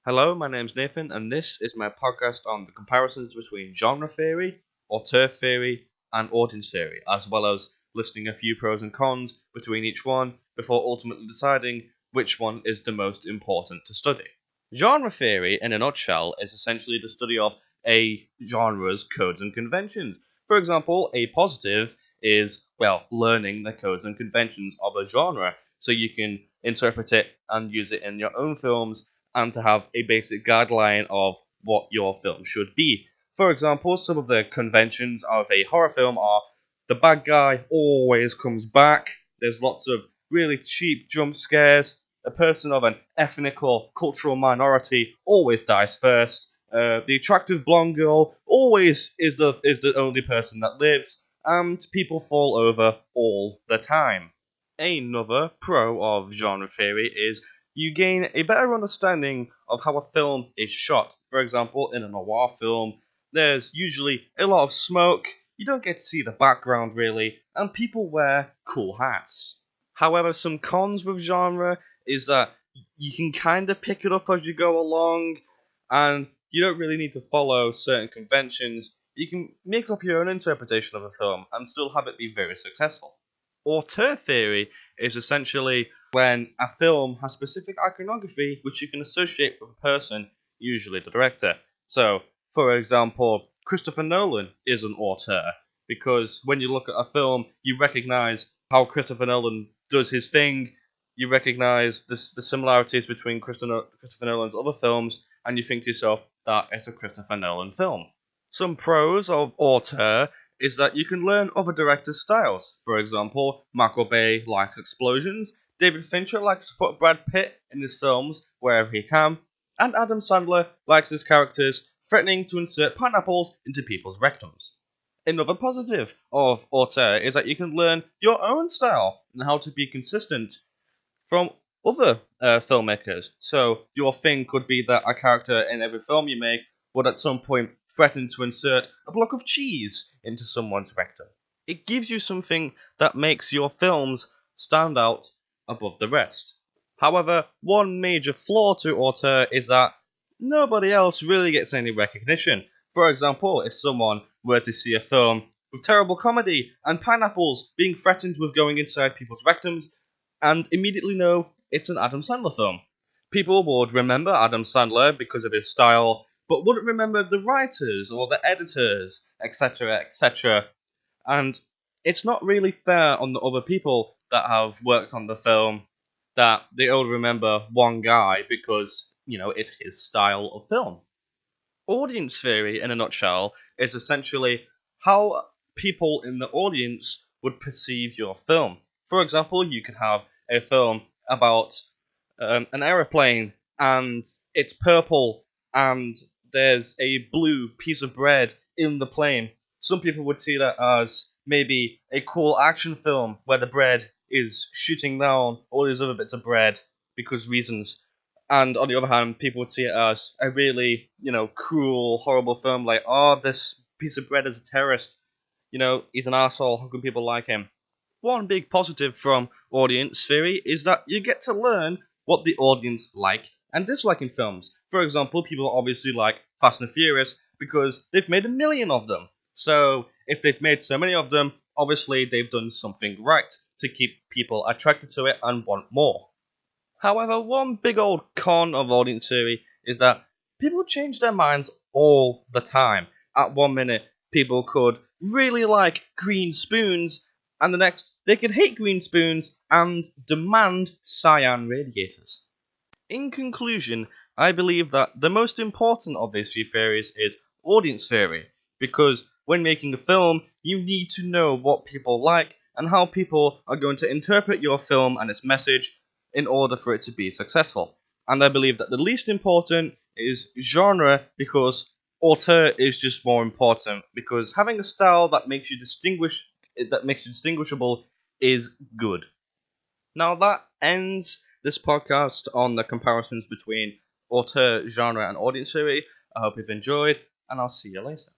Hello, my name's Nathan, and this is my podcast on the comparisons between genre theory, auteur theory, and audience theory, as well as listing a few pros and cons between each one before ultimately deciding which one is the most important to study. Genre theory, in a nutshell, is essentially the study of a genre's codes and conventions. For example, a positive is, learning the codes and conventions of a genre so you can interpret it and use it in your own films and to have a basic guideline of what your film should be. For example, some of the conventions of a horror film are the bad guy always comes back, there's lots of really cheap jump scares, a person of an ethnic or cultural minority always dies first, the attractive blonde girl always is the only person that lives, and people fall over all the time. Another pro of genre theory is you gain a better understanding of how a film is shot. For example, in a noir film, there's usually a lot of smoke, you don't get to see the background really, and people wear cool hats. However, some cons with genre is that you can kind of pick it up as you go along, and you don't really need to follow certain conventions. You can make up your own interpretation of a film and still have it be very successful. Auteur theory is essentially when a film has specific iconography which you can associate with a person, usually the director. So, for example, Christopher Nolan is an auteur because when you look at a film, you recognize how Christopher Nolan does his thing, you recognize the similarities between Christopher Nolan's other films, and you think to yourself, that is a Christopher Nolan film. Some pros of auteur is that you can learn other directors' styles. For example, Michael Bay likes explosions, David Fincher likes to put Brad Pitt in his films wherever he can, and Adam Sandler likes his characters threatening to insert pineapples into people's rectums. Another positive of auteur is that you can learn your own style and how to be consistent from other filmmakers. So your thing could be that a character in every film you make would at some point threaten to insert a block of cheese into someone's rectum. It gives you something that makes your films stand out above the rest. However, one major flaw to auteur is that nobody else really gets any recognition. For example, if someone were to see a film with terrible comedy and pineapples being threatened with going inside people's rectums, and immediately know it's an Adam Sandler film. People would remember Adam Sandler because of his style, but wouldn't remember the writers or the editors, etc., etc. And it's not really fair on the other people that have worked on the film that they all remember one guy because, it's his style of film. Audience theory, in a nutshell, is essentially how people in the audience would perceive your film. For example, you could have a film about an aeroplane and it's purple and there's a blue piece of bread in the plane. Some people would see that as maybe a cool action film where the bread is shooting down all these other bits of bread because reasons. And on the other hand, people would see it as a really, cruel, horrible film like, oh, this piece of bread is a terrorist. He's an asshole. How can people like him? One big positive from audience theory is that you get to learn what the audience like and dislike in films. For example, people obviously like Fast and Furious because they've made a million of them. So if they've made so many of them, obviously they've done something right to keep people attracted to it and want more. However, one big old con of audience theory is that people change their minds all the time. At one minute, people could really like green spoons, and the next, they could hate green spoons and demand cyan radiators. In conclusion, I believe that the most important of these three theories is audience theory, because when making a film, you need to know what people like and how people are going to interpret your film and its message in order for it to be successful. And I believe that the least important is genre because auteur is just more important because having a style that makes you distinguishable is good. Now that ends this podcast on the comparisons between auteur, genre, and audience theory. I hope you've enjoyed, and I'll see you later.